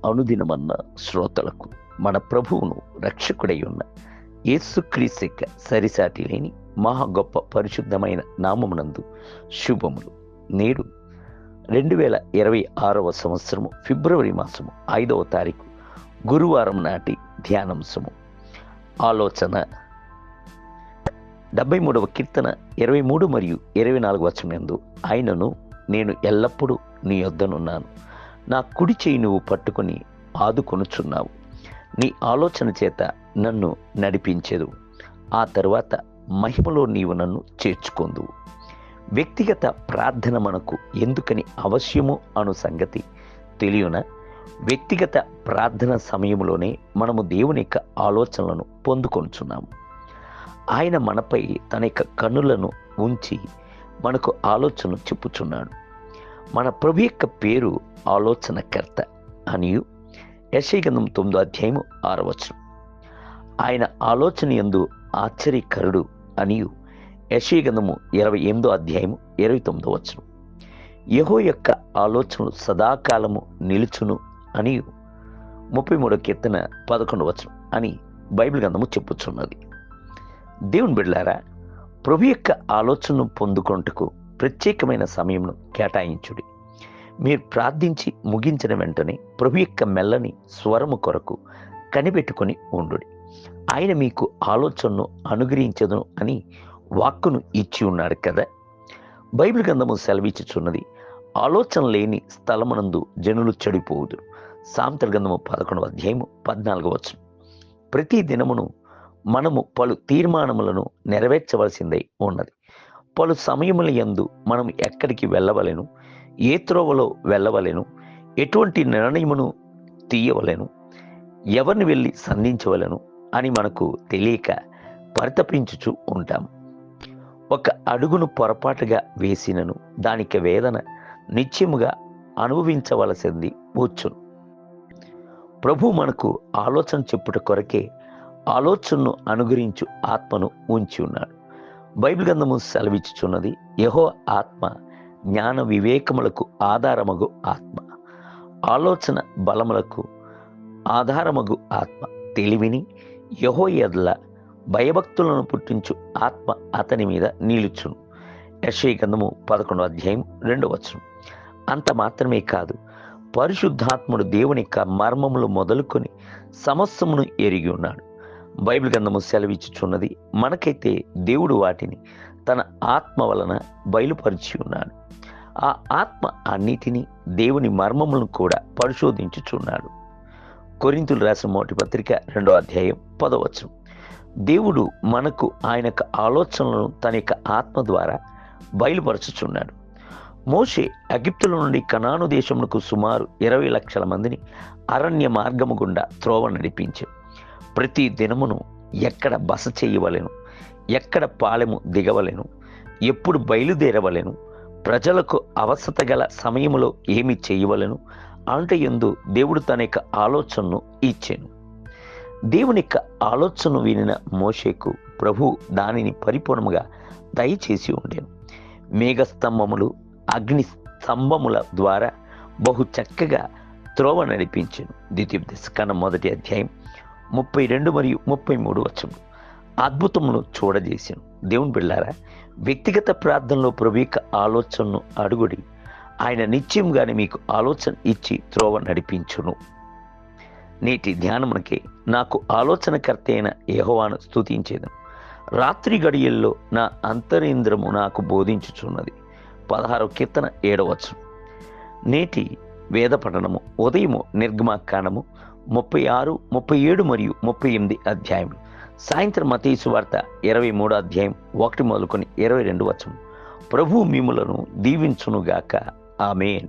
అనుదినమన్న శ్రోతలకు మన ప్రభువును రక్షకుడై ఉన్న యేసుక్రీస్తు యొక్క సరిసాటి లేని మహా గొప్ప పరిశుద్ధమైన నామమునందు శుభములు. నేడు 2026 సంవత్సరము ఫిబ్రవరి మాసము 5వ తారీఖు గురువారం నాటి ధ్యానాంశము. ఆలోచన 73వ కీర్తన 23 మరియు 24 వచనమందు, ఆయనను నేను ఎల్లప్పుడూ నీ యొద్దనున్నాను, నా కుడి చేయి నువ్వు పట్టుకొని ఆదుకొనుచున్నావు, నీ ఆలోచన చేత నన్ను నడిపించెదు, ఆ తరువాత మహిమలో నీవు నన్ను చేర్చుకొందువు. వ్యక్తిగత ప్రార్థన మనకు ఎందుకని అవశ్యము అను సంగతి తెలియన, వ్యక్తిగత ప్రార్థన సమయంలోనే మనము దేవుని యొక్క ఆలోచనలను పొందుకొనుచున్నాము. ఆయన మనపై తన యొక్క కన్నులను ఉంచి మనకు ఆలోచన చెప్పుచున్నాడు. మన ప్రభు యొక్క పేరు ఆలోచనకర్త అనియు యెషయా గ్రంథం 9వ అధ్యాయము 6వ వచనం. ఆయన ఆలోచన యందు ఆశ్చర్యకరుడు అనియు యెషయా గ్రంథము 28వ అధ్యాయము 29వ వచనం. యెహోవా యొక్క ఆలోచనలు సదాకాలము నిలుచును అనియు 33వ కీర్తన 11వ వచనం అని బైబిల్ గ్రంథము చెప్పుచున్నది. దేవుని బిడ్డలారా, ప్రభు యొక్క ఆలోచనను పొందుకొనుటకు ప్రత్యేకమైన సమయంను కేటాయించుడి. మీరు ప్రార్థించి ముగించిన వెంటనే ప్రభు యొక్క మెల్లని స్వరము కొరకు కనిపెట్టుకొని ఉండుడి. ఆయన మీకు ఆలోచనను అనుగ్రహించదును అని వాక్కును ఇచ్చి ఉన్నాడు కదా. బైబిల్ గ్రంథము సెలవిచ్చుచున్నది, ఆలోచన లేని స్థలమునందు జనులు చెడిపోవుదురు. సామెతల గ్రంథము 11వ అధ్యాయము 14వ వచనం. ప్రతి దినమును మనము పలు తీర్మానములను నెరవేర్చవలసిందై ఉన్నది. పలు సమయముల యందు మనం ఎక్కడికి వెళ్ళవలెను, ఏ త్రోవలో వెళ్ళవలెను, ఎటువంటి నిర్ణయమును తీయవలెను, ఎవరిని వెళ్ళి సంధించవలెను అని మనకు తెలియక పరితపించుచు ఉంటాము. ఒక అడుగును పొరపాటుగా వేసినను దానికి వేదన నిత్యముగా అనుభవించవలసింది వచ్చును. ప్రభు మనకు ఆలోచన చెప్పుట కొరకే ఆలోచనను అనుగ్రహించు ఆత్మను ఉంచి ఉన్నాడు. బైబిల్ గ్రంథము సెలవిచ్చుచున్నది, యెహోవా ఆత్మ జ్ఞాన వివేకములకు ఆధారమగు ఆత్మ, ఆలోచన బలములకు ఆధారమగు ఆత్మ, తెలివిని యెహోవా యెడల భయభక్తులను పుట్టించు ఆత్మ అతని మీద నిలుచును. యెషయా గ్రంథము 11వ అధ్యాయం 2వ వచనం. అంత మాత్రమే కాదు, పరిశుద్ధాత్ముడు దేవుని యొక్క మర్మములు మొదలుకొని సమస్తమును ఎరిగి ఉన్నాడు. బైబిల్ గ్రంథము సెలవిచ్చుచున్నది, మనకైతే దేవుడు వాటిని తన ఆత్మ వలన బయలుపరిచి ఉన్నాడు. ఆ ఆత్మ అన్నిటినీ, దేవుని మర్మములను కూడా పరిశోధించుచున్నాడు. కొరింథీయులు రాసిన మొదటి పత్రిక 2వ అధ్యాయం 10వ వచనం. దేవుడు మనకు ఆయన యొక్క ఆలోచనలను తన యొక్క ఆత్మ ద్వారా బయలుపరచుచున్నాడు. మోషే ఎగిప్తుల నుండి కనాను దేశమునకు సుమారు 20 లక్షల మందిని అరణ్య మార్గము గుండా త్రోవ నడిపించాడు. ప్రతి దినమును ఎక్కడ బస చేయవలెను, ఎక్కడ పాలెము దిగవలెను, ఎప్పుడు బయలుదేరవలెను, ప్రజలకు అవసరత గల సమయములో ఏమి చేయవలెను అంటే యందు దేవుడు తన యొక్క ఆలోచనను ఇచ్చాను. దేవుని యొక్క ఆలోచనను వినిన మోషేకు ప్రభు దానిని పరిపూర్ణముగా దయచేసి ఉండెను. మేఘస్తంభములు, అగ్ని స్తంభముల ద్వారా బహు చక్కగా త్రోవ నడిపించాను. ద్వితీయోపదేశకాండం 1వ అధ్యాయం 32 మరియు 33 వచనములు. అద్భుతమును చూడజేశాను. దేవుని బిడ్డలారా, వ్యక్తిగత ప్రార్థనలో ప్రభు యొక్క ఆలోచనను అడుగుడి. ఆయన నిత్యంగానే మీకు ఆలోచన ఇచ్చి త్రోవ నడిపించును. నేటి ధ్యానమునకే నాకు ఆలోచనకర్త అయిన యెహోవాను స్తుతించేదను. రాత్రి గడియల్లో నా అంతరింద్రము నాకు బోధించుచున్నది. 16వ కీర్తన 7వ వచనం. నేటి వేద పఠనము ఉదయము నిర్గమాకాండము 36, 37 మరియు 38 అధ్యాయములు. సాయంత్రం మత్తయి సువార్త 23వ అధ్యాయం 1 మొదలుకొని 22 వచనం. ప్రభువు మిమ్ములను దీవించునుగాక. ఆమేన్.